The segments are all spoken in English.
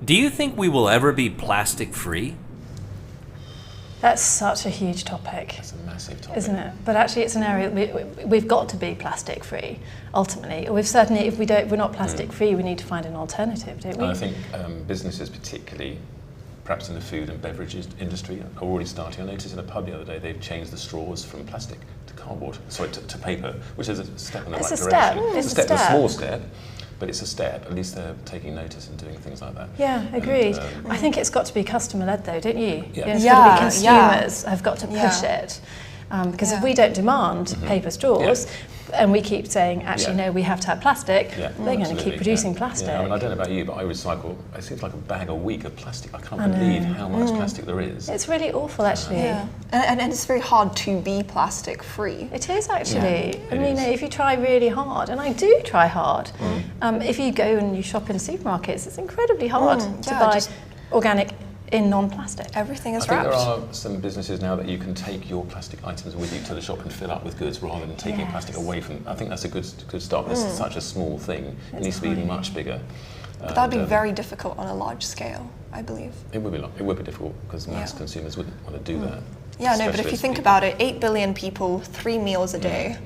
Do you think we will ever be plastic free? That's such a huge topic. It's a massive topic, isn't it? But actually, it's an area we've got to be plastic free. Ultimately, we've certainly, if we're not plastic free, we need to find an alternative, don't we? And I think businesses, particularly, perhaps in the food and beverages industry, are already starting. I noticed in a pub the other day they've changed the straws from plastic to cardboard, to paper, which is a step in the right direction. It's a small step. But it's a step. At least they're taking notice and doing things like that. Yeah, agreed. I think it's got to be customer-led, though, don't you? Yeah. It's got to be consumers have got to push it. Because if we don't demand paper straws, and we keep saying, actually, no, we have to have plastic, they're going to keep producing plastic. Yeah, I mean, I don't know about you, but I recycle, it seems like a bag a week of plastic. I can't believe how much plastic there is. It's really awful, actually. Yeah. And it's very hard to be plastic free. It is, actually. I mean, if you try really hard, and I do try hard, if you go and you shop in supermarkets, it's incredibly hard to buy organic in non-plastic. Everything is wrapped. wrapped. I think there are some businesses now that you can take your plastic items with you to the shop and fill up with goods rather than taking plastic away from. I think that's a good start. It's such a small thing. It needs to be much bigger. But that would be very difficult on a large scale, I believe. It would be difficult because mass consumers wouldn't want to do that. Yeah, no, but if you think about it, 8 billion people, 3 meals a day.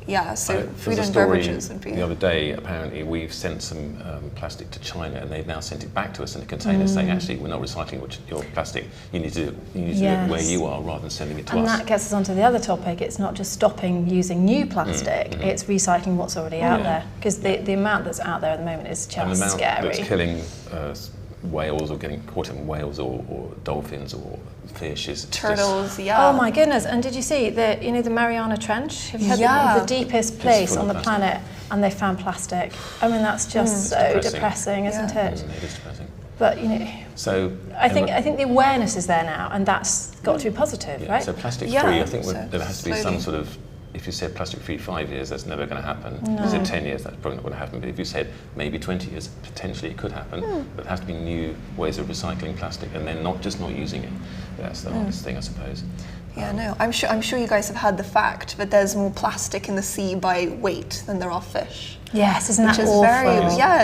Yeah, so food and beverages would be... The other day, apparently, we've sent some plastic to China, and they've now sent it back to us in a container, saying, actually, we're not recycling your plastic. You need to do it where you are, rather than sending it to us. And that gets us onto the other topic. It's not just stopping using new plastic; it's recycling what's already out there. Because the amount that's out there at the moment is just and the amount scary. that's killing whales or getting caught in whales or dolphins or fish is turtles. Oh my goodness! And did you see the Mariana Trench? Have you heard the deepest place on the planet, and they found plastic? I mean, that's just so depressing, isn't it? It is depressing. But so I think the awareness is there now, and that's got to be positive, right? So plastic free. I think there has to be some sort of. If you said plastic free 5 years, that's never going to happen. If you said 10 years, that's probably not going to happen. But if you said maybe 20 years, potentially it could happen. But there has to be new ways of recycling plastic, and then not using it. That's the hardest thing, I suppose. Yeah, no, I'm sure you guys have heard the fact that there's more plastic in the sea by weight than there are fish. Yes, isn't that awful?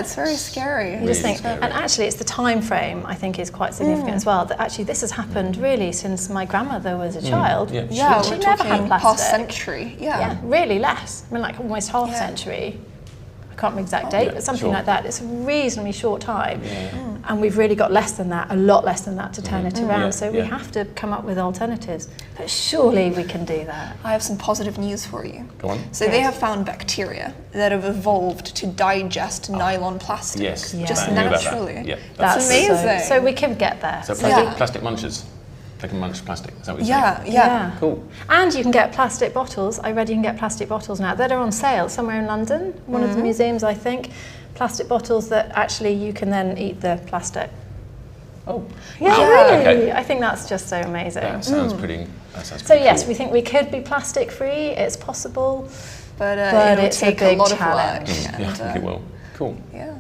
It's very scary. You just think, and actually it's the time frame I think is quite significant as well, that actually this has happened really since my grandmother was a child. She never had plastic. Past century, really less. I mean, like almost half century. I can't remember the exact date, but something like that. It's a reasonably short time. And we've really got less than that, a lot less than that to turn it around. So we have to come up with alternatives. But surely we can do that. I have some positive news for you. Go on. So they have found bacteria that have evolved to digest nylon plastic. Just naturally. That's amazing. So we can get there. So plastic munchers. They can munch plastic, is that what you're saying? Yeah. Cool. And you can get plastic bottles. I read you can get plastic bottles now that are on sale somewhere in London, one of the museums, I think. Plastic bottles that actually you can then eat the plastic. Oh. Really? Okay. I think that's just so amazing. That sounds pretty So yes, cool. we think we could be plastic free. It's possible. But it'll it's take a big lot challenge. of work. I think it will. Cool. Yeah.